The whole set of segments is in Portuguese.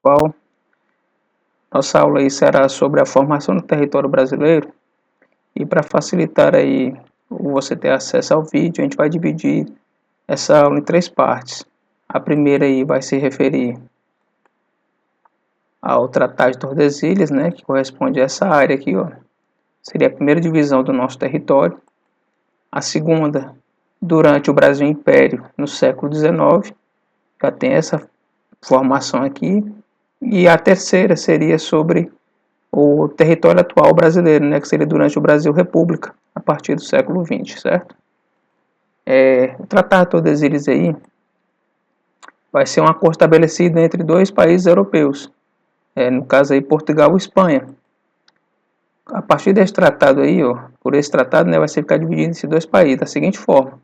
Pessoal, nossa aula aí será sobre a formação do território brasileiro e para facilitar aí você ter acesso ao vídeo, a gente vai dividir essa aula em três partes. A primeira aí vai se referir ao Tratado de Tordesilhas, né, que corresponde a essa área aqui, ó. Seria a primeira divisão do nosso território. A segunda, durante o Brasil Império, no século XIX, já tem essa formação aqui. E a terceira seria sobre o território atual brasileiro, né, que seria durante o Brasil República, a partir do século XX, certo? O Tratado de Tordesilhas aí vai ser um acordo estabelecido entre dois países europeus, no caso aí Portugal e Espanha. A partir desse tratado aí, ó, por esse tratado, né, vai ser ficar dividido em dois países da seguinte forma: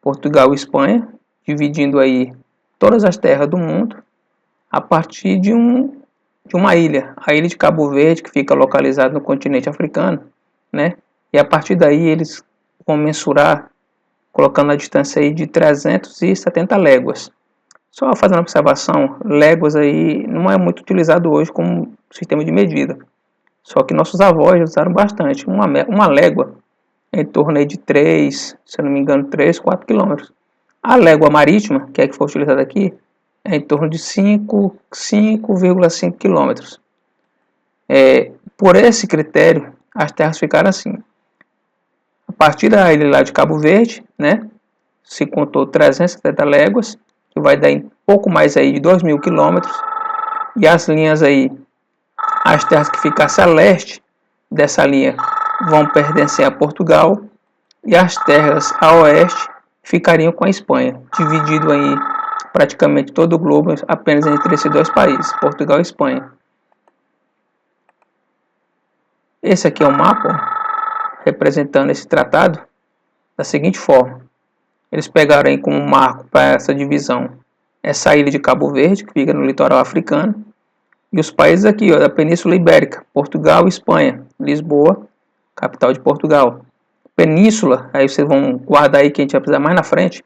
Portugal e Espanha, dividindo aí todas as terras do mundo a partir de uma ilha, a ilha de Cabo Verde, que fica localizada no continente africano, né? E a partir daí eles vão mensurar, colocando a distância aí de 370 léguas. Só fazendo uma observação, léguas aí não é muito utilizado hoje como sistema de medida. Só que nossos avós usaram bastante. Uma légua é em torno aí de 3, se eu não me engano, 3, 4 quilômetros. A légua marítima, que é a que foi utilizada aqui, é em torno de 5,5 quilômetros. Por esse critério, as terras ficaram assim. A partir da ilha lá de Cabo Verde, né, se contou 370 léguas, que vai dar em pouco mais aí de 2.000 quilômetros. E as linhas aí, as terras que ficassem a leste dessa linha vão pertencer a Portugal, e as terras a oeste ficariam com a Espanha, dividido aí praticamente todo o globo apenas entre esses dois países, Portugal e Espanha. Esse aqui é o mapa, ó, representando esse tratado da seguinte forma: eles pegaram aí como marco para essa divisão essa ilha de Cabo Verde, que fica no litoral africano, e os países aqui, ó, da Península Ibérica, Portugal e Espanha, Lisboa, capital de Portugal. Península, aí vocês vão guardar aí que a gente vai precisar mais na frente.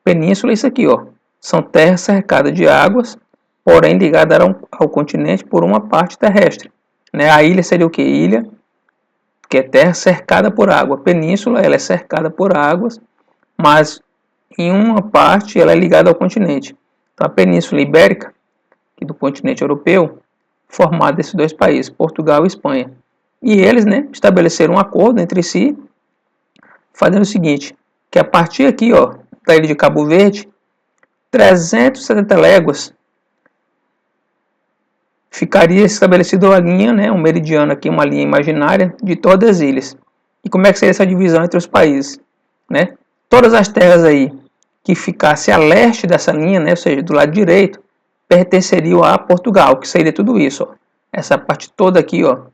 Península é isso aqui, ó, são terras cercadas de águas, porém ligadas ao continente por uma parte terrestre, né? A ilha seria o que? Ilha, que é terra cercada por água. Península, ela é cercada por águas, mas em uma parte ela é ligada ao continente. Então, a Península Ibérica, que do continente europeu, formada desses dois países, Portugal e Espanha. E eles, né, estabeleceram um acordo entre si, fazendo o seguinte, que a partir aqui, ó, da ilha de Cabo Verde, 370 léguas, ficaria estabelecida uma linha, né, um meridiano aqui, uma linha imaginária de todas as ilhas. E como é que seria essa divisão entre os países, né? Todas as terras aí que ficassem a leste dessa linha, né, ou seja, do lado direito, pertenceriam a Portugal, que seria tudo isso, ó. Essa parte toda aqui, ó,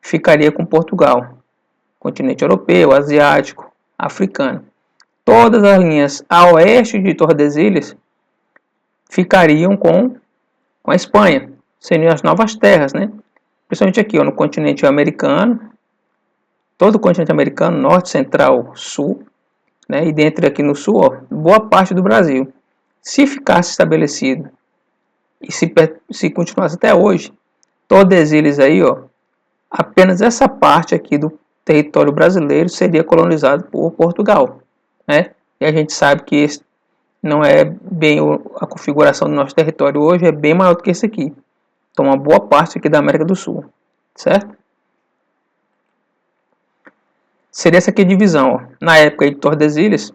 ficaria com Portugal, continente europeu, asiático, africano. Todas as linhas a oeste de Tordesilhas ficariam com a Espanha, seriam as novas terras, né? Principalmente aqui, ó, no continente americano, todo o continente americano, norte, central, sul, né? E dentro aqui no sul, ó, boa parte do Brasil. Se ficasse estabelecido e se continuasse até hoje, Tordesilhas aí, ó, apenas essa parte aqui do território brasileiro seria colonizado por Portugal, né? E a gente sabe que esse não é bem a configuração do nosso território hoje, é bem maior do que esse aqui. Então, uma boa parte aqui da América do Sul, certo? Seria essa aqui a divisão, ó. Na época de Tordesilhas,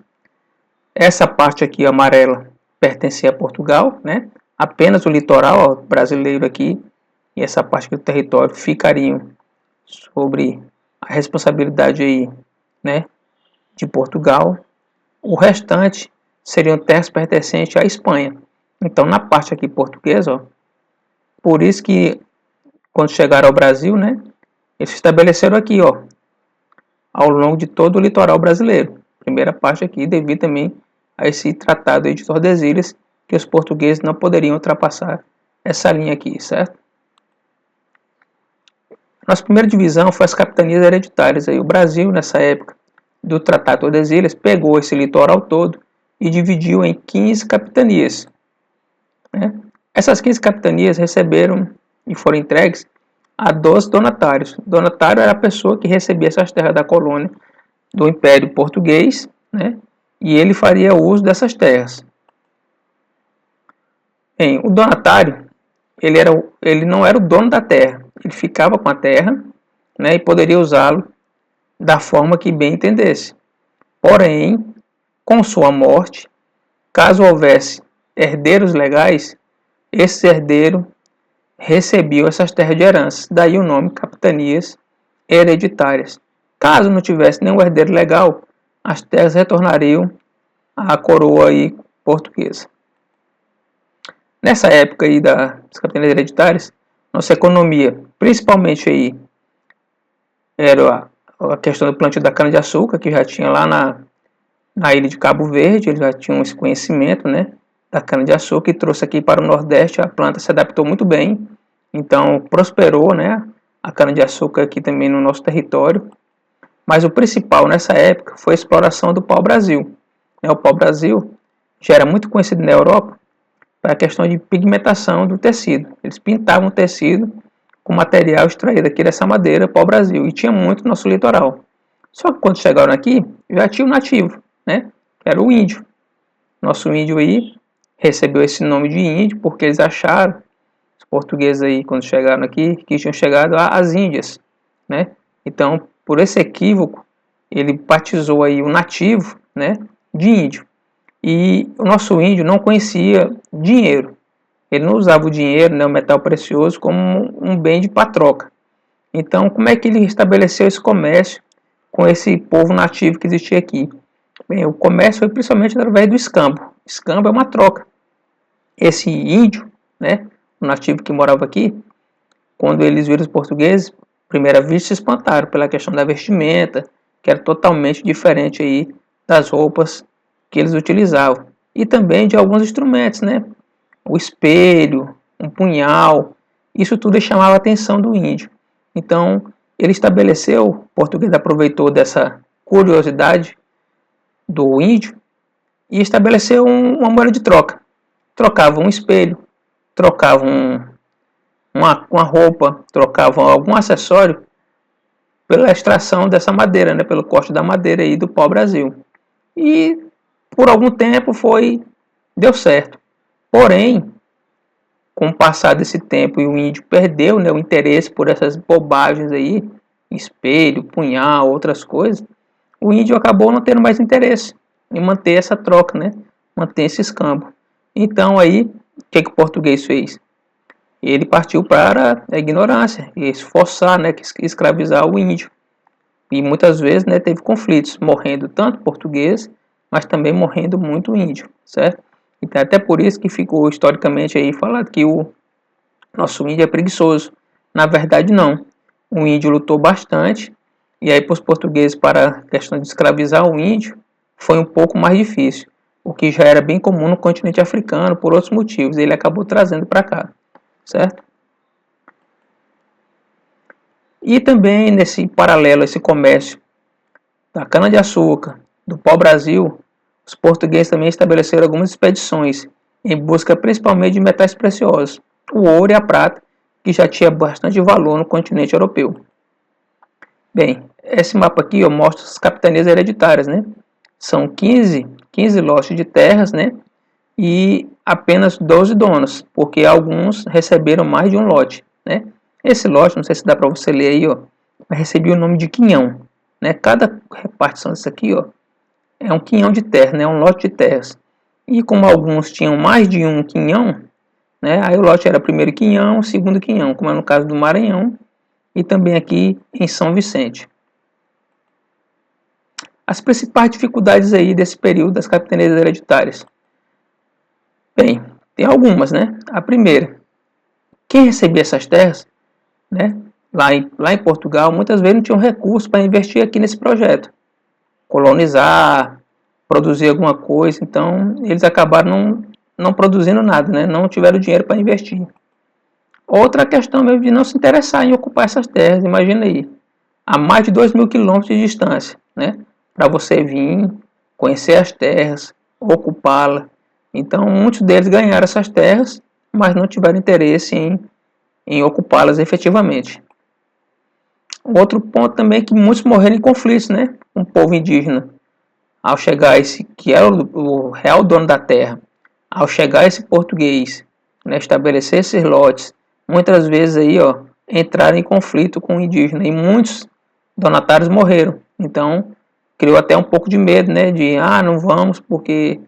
essa parte aqui amarela pertencia a Portugal, né? Apenas o litoral, ó, brasileiro aqui e essa parte do território ficariam sobre a responsabilidade aí, né, de Portugal. O restante seriam terras pertencentes à Espanha. Então, na parte aqui portuguesa, ó, por isso que quando chegaram ao Brasil, né, eles se estabeleceram aqui, ó, ao longo de todo o litoral brasileiro. Primeira parte aqui, devido também a esse tratado aí de Tordesilhas, que os portugueses não poderiam ultrapassar essa linha aqui, certo? Nossa primeira divisão foi as capitanias hereditárias. Aí, o Brasil, nessa época do Tratado de Tordesilhas, pegou esse litoral todo e dividiu em 15 capitanias, né? Essas 15 capitanias receberam e foram entregues a 12 donatários. Donatário era a pessoa que recebia essas terras da colônia do Império Português, né? E ele faria uso dessas terras. Bem, o donatário, ele não era o dono da terra, ele ficava com a terra, né, e poderia usá-lo da forma que bem entendesse. Porém, com sua morte, caso houvesse herdeiros legais, esse herdeiro recebia essas terras de herança, daí o nome capitanias hereditárias. Caso não tivesse nenhum herdeiro legal, as terras retornariam à coroa aí portuguesa. Nessa época aí das capitanias hereditárias, nossa economia, principalmente aí, era a questão do plantio da cana-de-açúcar, que já tinha lá na ilha de Cabo Verde, eles já tinham esse conhecimento, né, da cana-de-açúcar, e trouxe aqui para o Nordeste. A planta se adaptou muito bem, então prosperou, né, a cana-de-açúcar aqui também no nosso território. Mas o principal nessa época foi a exploração do pau-brasil. O pau-brasil já era muito conhecido na Europa para a questão de pigmentação do tecido. Eles pintavam o tecido com material extraído aqui dessa madeira, pau-brasil, e tinha muito no nosso litoral. Só que quando chegaram aqui, já tinha o nativo, né? Que era o índio. Nosso índio aí recebeu esse nome de índio porque eles acharam, os portugueses aí quando chegaram aqui, que tinham chegado às Índias, né? Então, por esse equívoco, ele batizou aí o nativo, né, de índio. E o nosso índio não conhecia dinheiro. Ele não usava o dinheiro, né, o metal precioso, como um bem de troca. Então, como é que ele estabeleceu esse comércio com esse povo nativo que existia aqui? Bem, o comércio foi principalmente através do escambo. Escambo é uma troca. Esse índio, né, o nativo que morava aqui, quando eles viram os portugueses, primeira vista se espantaram pela questão da vestimenta, que era totalmente diferente aí das roupas que eles utilizavam. E também de alguns instrumentos, né? O espelho, um punhal, isso tudo chamava a atenção do índio. Então, ele estabeleceu, o português aproveitou dessa curiosidade do índio e estabeleceu uma moeda de troca. Trocavam um espelho, trocavam uma roupa, trocavam algum acessório pela extração dessa madeira, né, pelo corte da madeira aí do pau-brasil. E por algum tempo deu certo. Porém, com o passar desse tempo e o índio perdeu, né, o interesse por essas bobagens aí, espelho, punhal, outras coisas, o índio acabou não tendo mais interesse em manter essa troca, né, manter esse escambo. Então aí, o que o português fez? Ele partiu para a ignorância e esforçar, né, escravizar o índio. E muitas vezes, né, teve conflitos, morrendo tanto português, mas também morrendo muito índio, certo? Então, até por isso que ficou historicamente aí falado que o nosso índio é preguiçoso. Na verdade, não. O índio lutou bastante, e aí para os portugueses, para a questão de escravizar o índio, foi um pouco mais difícil, o que já era bem comum no continente africano por outros motivos. Ele acabou trazendo para cá, certo? E também nesse paralelo, esse comércio da cana-de-açúcar, do pau-brasil, os portugueses também estabeleceram algumas expedições em busca principalmente de metais preciosos, o ouro e a prata, que já tinha bastante valor no continente europeu. Bem, esse mapa aqui mostra as capitanias hereditárias, né? São 15 lotes de terras, né? E apenas 12 donos, porque alguns receberam mais de um lote, né? Esse lote, não sei se dá para você ler aí, ó, recebeu o nome de quinhão, né? Cada repartição disso aqui, ó, é um quinhão de terra, né? Um lote de terras. E como alguns tinham mais de um quinhão, né? Aí o lote era primeiro quinhão, segundo quinhão, como é no caso do Maranhão e também aqui em São Vicente. As principais dificuldades aí desse período das capitanias hereditárias. Bem, tem algumas, né? A primeira, quem recebia essas terras, né? Lá em Portugal, muitas vezes não tinham recursos para investir aqui nesse projeto. Colonizar, produzir alguma coisa, então eles acabaram não produzindo nada, né? Não tiveram dinheiro para investir. Outra questão mesmo de não se interessar em ocupar essas terras, imagina aí, a mais de 2.000 quilômetros de distância, né? Para você vir, conhecer as terras, ocupá-las. Então muitos deles ganharam essas terras, mas não tiveram interesse em ocupá-las efetivamente. Outro ponto também é que muitos morreram em conflitos, né, com o povo indígena. Ao chegar esse, que era o real dono da terra, ao chegar esse português, né, estabelecer esses lotes, muitas vezes aí, ó, entraram em conflito com o indígena e muitos donatários morreram. Então, criou até um pouco de medo, né, de, não vamos porque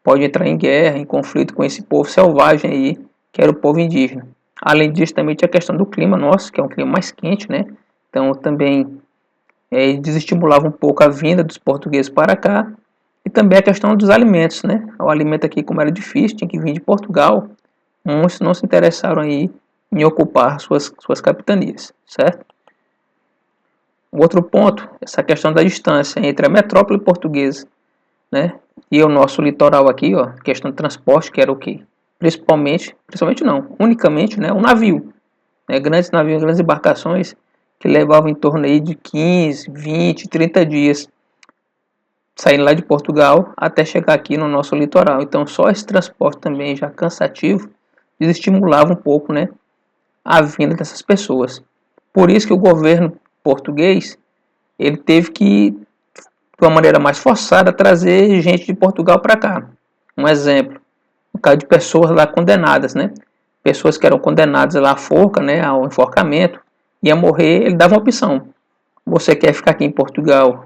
pode entrar em guerra, em conflito com esse povo selvagem aí, que era o povo indígena. Além disso, também tinha a questão do clima nosso, que é um clima mais quente, né, então também desestimulava um pouco a vinda dos portugueses para cá. E também a questão dos alimentos, né? O alimento aqui, como era difícil, tinha que vir de Portugal. Muitos não se interessaram aí em ocupar suas capitanias, certo? O outro ponto, essa questão da distância entre a metrópole portuguesa, né, e o nosso litoral aqui, ó, questão de transporte, que era o quê? Principalmente não, unicamente, né, um navio, né, grandes navios, grandes embarcações que levavam em torno aí de 15, 20, 30 dias saindo lá de Portugal até chegar aqui no nosso litoral. Então, só esse transporte também já cansativo desestimulava um pouco, né, a vinda dessas pessoas. Por isso que o governo português ele teve que, de uma maneira mais forçada, trazer gente de Portugal para cá. Um exemplo, no caso de pessoas lá condenadas, né, pessoas que eram condenadas lá à forca, né, ao enforcamento, ia morrer, ele dava uma opção. Você quer ficar aqui em Portugal,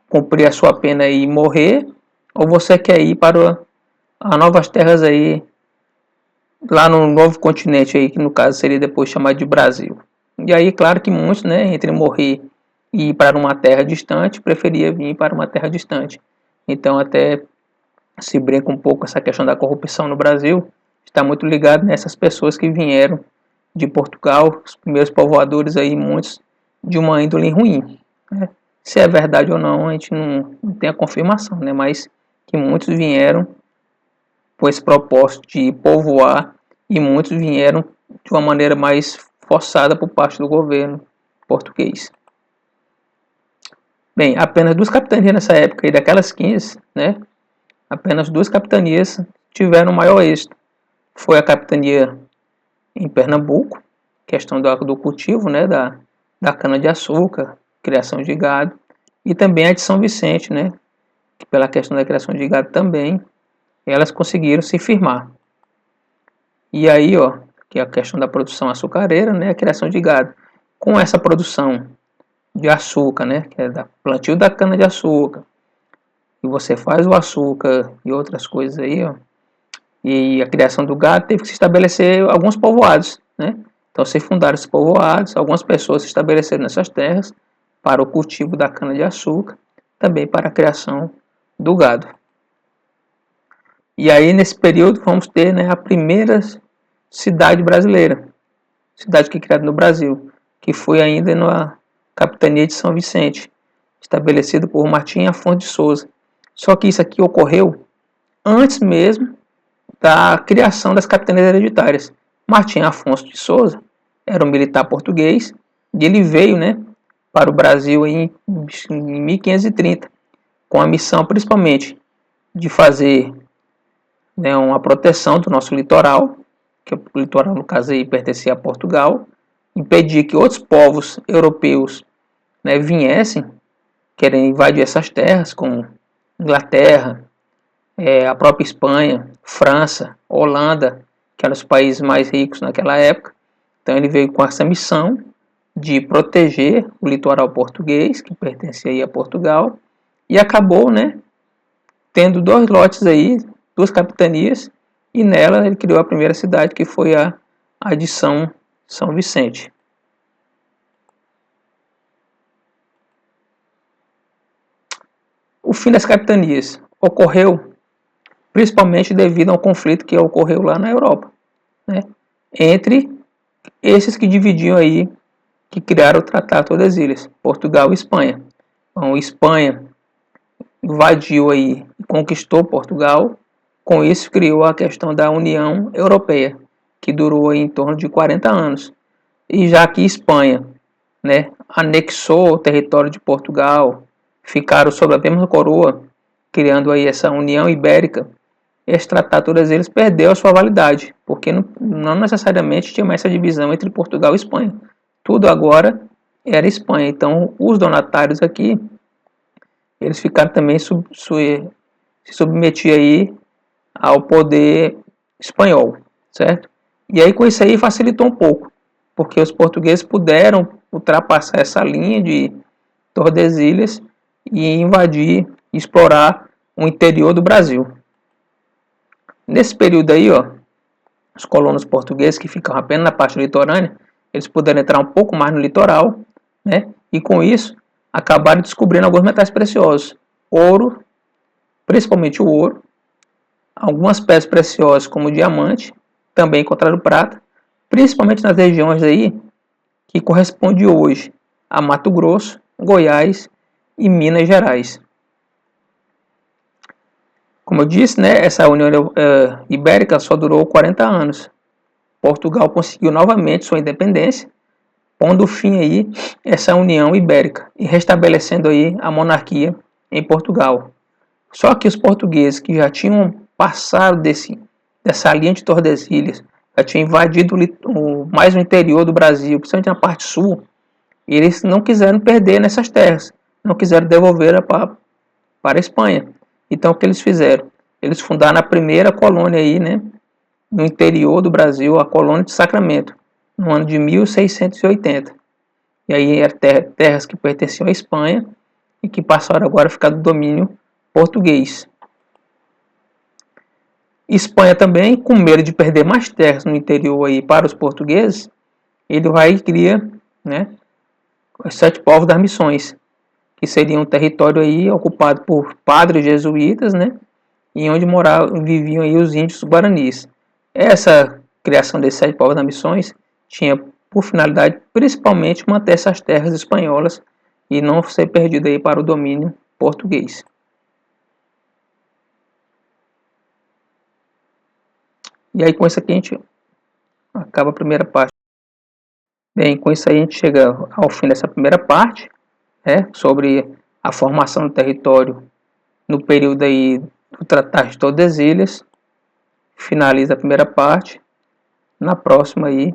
cumprir a sua pena e morrer, ou você quer ir para as novas terras aí, lá no novo continente aí, que no caso seria depois chamado de Brasil. E aí, claro que muitos, né, entre morrer e ir para uma terra distante, preferia vir para uma terra distante. Então, até se brinca um pouco essa questão da corrupção no Brasil, está muito ligado nessas pessoas que vieram de Portugal, os primeiros povoadores aí, muitos de uma índole ruim, né? Se é verdade ou não, a gente não tem a confirmação, né? Mas que muitos vieram com esse propósito de povoar e muitos vieram de uma maneira mais forçada por parte do governo português. Bem, apenas duas capitanias nessa época, e daquelas 15, né? Apenas duas capitanias tiveram maior êxito. Foi a capitania em Pernambuco, questão do cultivo, né, da cana-de-açúcar, criação de gado, e também a de São Vicente, né, que pela questão da criação de gado também, elas conseguiram se firmar. E aí, ó, que é a questão da produção açucareira, né, a criação de gado. Com essa produção de açúcar, né, que é da plantio da cana-de-açúcar, e você faz o açúcar e outras coisas aí, ó, e a criação do gado, teve que se estabelecer alguns povoados, né? Então se fundaram esses povoados, algumas pessoas se estabeleceram nessas terras para o cultivo da cana-de-açúcar, também para a criação do gado. E aí nesse período vamos ter, né, a primeira cidade brasileira, cidade que é criada no Brasil, que foi ainda na capitania de São Vicente, estabelecido por Martim Afonso de Souza. Só que isso aqui ocorreu antes mesmo da criação das capitanias hereditárias. Martim Afonso de Souza era um militar português e ele veio, né, para o Brasil em 1530, com a missão principalmente de fazer, né, uma proteção do nosso litoral, que o litoral no caso aí pertencia a Portugal, impedir que outros povos europeus, né, viessem querendo invadir essas terras, como Inglaterra, a própria Espanha, França, Holanda, que eram os países mais ricos naquela época. Então ele veio com essa missão de proteger o litoral português, que pertencia aí a Portugal, e acabou, né, tendo dois lotes aí, duas capitanias, e nela ele criou a primeira cidade, que foi a de São Vicente. O fim das capitanias ocorreu principalmente devido ao conflito que ocorreu lá na Europa, né, entre esses que dividiam aí, que criaram o Tratado de Tordesilhas, Portugal e Espanha. Então, Espanha invadiu aí e conquistou Portugal, com isso criou a questão da União Europeia, que durou aí em torno de 40 anos. E já que Espanha, né, anexou o território de Portugal, ficaram sob a mesma coroa, criando aí essa União Ibérica, esse Tratado de Tordesilhas perdeu a sua validade, porque não necessariamente tinha mais essa divisão entre Portugal e Espanha. Tudo agora era Espanha. Então, os donatários aqui, eles ficaram também se submetiam aí ao poder espanhol, certo? E aí com isso aí facilitou um pouco, porque os portugueses puderam ultrapassar essa linha de Tordesilhas e invadir, explorar o interior do Brasil. Nesse período aí, ó, os colonos portugueses que ficavam apenas na parte litorânea, eles puderam entrar um pouco mais no litoral, né? E com isso acabaram descobrindo alguns metais preciosos, ouro, principalmente o ouro, algumas pedras preciosas como o diamante, também encontraram prata, principalmente nas regiões aí que corresponde hoje a Mato Grosso, Goiás e Minas Gerais. Como eu disse, né, essa União Ibérica só durou 40 anos. Portugal conseguiu novamente sua independência, pondo fim aí essa União Ibérica e restabelecendo aí a monarquia em Portugal. Só que os portugueses que já tinham passado dessa linha de Tordesilhas, já tinham invadido mais o interior do Brasil, principalmente na parte sul, eles não quiseram perder nessas terras, não quiseram devolver para a Espanha. Então o que eles fizeram? Eles fundaram a primeira colônia aí, né, no interior do Brasil, a colônia de Sacramento, no ano de 1680. E aí eram terras que pertenciam à Espanha e que passaram agora a ficar do domínio português. Espanha também, com medo de perder mais terras no interior aí para os portugueses, ele vai e cria, né, os 7 povos das missões, que seria um território aí ocupado por padres jesuítas, né, e onde viviam aí os índios guaranis. Essa criação desses 7 povos das missões tinha por finalidade principalmente manter essas terras espanholas e não ser perdida aí para o domínio português. E aí com isso aqui a gente acaba a primeira parte. Bem, com isso aí a gente chega ao fim dessa primeira parte, né, sobre a formação do território no período aí do Tratado de Tordesilhas. Finaliza a primeira parte. Na próxima aí